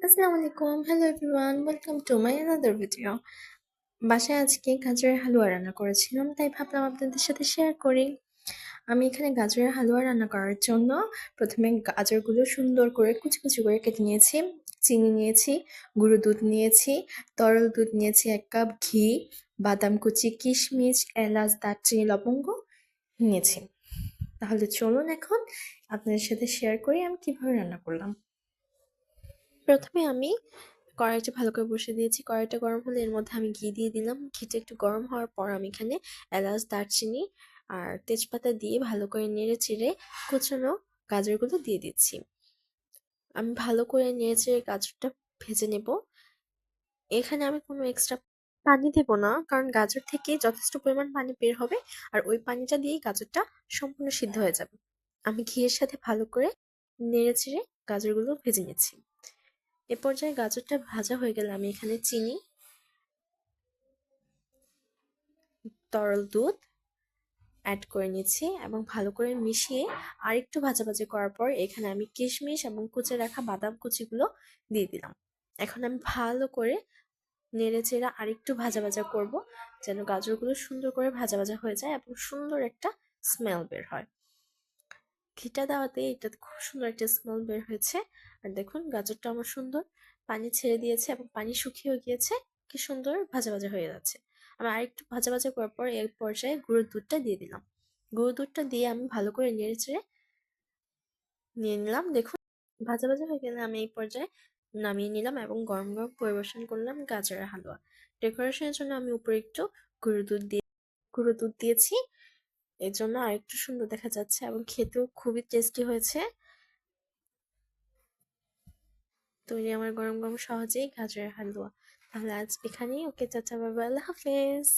আসসালামু আলাইকুম, hello everyone, welcome to my another video. বাসায় আজকে গাজরের হালুয়া রান্না করেছিলাম, তাই ভাবলাম আপনাদের সাথে শেয়ার করি। আমি এখানে গাজরের হালুয়া রান্না করার জন্য প্রথমে গাজরগুলো সুন্দর করে কুচি কুচি করে কেটে নিয়েছি, চিনি নিয়েছি, গুঁড়ো দুধ নিয়েছি, তরল দুধ নিয়েছি, 1 কাপ ঘি, বাদাম কুচি, কিশমিশ, এলাচ, দারচিনি, লবঙ্গ নিয়েছি। তাহলে চলুন এখন আপনাদের সাথে শেয়ার করি আমি কিভাবে রান্না করলাম। প্রথমে আমি কড়াইটা ভালো করে বসিয়ে দিয়েছি। কড়াইটা গরম হলে এর মধ্যে আমি ঘি দিয়ে দিলাম। ঘিটা একটু গরম হওয়ার পর আমি এখানে এলাচ, দারচিনি আর তেজপাতা দিয়ে ভালো করে নেড়ে চেড়ে কুচানো গাজরগুলো দিয়ে দিচ্ছি। আমি ভালো করে নেড়ে চেড়ে গাজরটা ভেজে নেব। এখানে আমি কোনো এক্সট্রা পানি দেব না, কারণ গাজর থেকে যথেষ্ট পরিমাণ পানি বের হবে আর ওই পানিটা দিয়েই গাজরটা সম্পূর্ণ সিদ্ধ হয়ে যাবে। আমি ঘিয়ের সাথে ভালো করে নেড়ে চেড়ে গাজরগুলো ভেজে নিচ্ছি। এ পর্যায়ে গাজরটা ভাজা হয়ে গেলে আমি এখানে চিনি, তরল দুধ অ্যাড করে নিচ্ছি এবং ভালো করে মিশিয়ে আরেকটু ভাজাভাজি করার পর এখানে আমি কিশমিশ এবং কুচে রাখা বাদাম কুচিগুলো দিয়ে দিলাম। এখন আমি ভালো করে নেড়ে চেড়ে আরেকটু ভাজা ভাজা করব, যেন গাজরগুলো সুন্দর করে ভাজা ভাজা হয়ে যায় এবং সুন্দর একটা স্মেল বের হয়। ঘিটা দেওয়াতে এটা খুব সুন্দর একটা স্মেল বের হয়েছে। আর দেখুন গাজরটা আমার সুন্দর পানি ছেড়ে দিয়েছে এবং পানি শুকিয়ে গিয়েছে, কি সুন্দর ভাজা ভাজা হয়ে যাচ্ছে। আমি আরেকটু ভাজা ভাজা করার পর এই পর্যায়ে গুঁড়ো দুধটা দিয়ে দিলাম। গুঁড়ো দুধটা দিয়ে আমি ভালো করে নেড়ে চেড়ে নিয়ে নিলাম। দেখুন ভাজা ভাজা হয়ে গেলে আমি এই পর্যায়ে নামিয়ে নিলাম এবং গরম গরম পরিবেশন করলাম গাজরের হালুয়া। ডেকোরেশনের জন্য আমি উপরে একটু গুঁড়ো দুধ দিয়েছি, এর জন্য আরেকটু সুন্দর দেখা যাচ্ছে এবং খেতেও খুবই টেস্টি হয়েছে। তৈরি আমার গরম গরম সহজেই গাজরের হালুয়া। তাহলে আজ এখানেই, ওকে, চাচা, বাবা, আল্লাহ হাফেজ।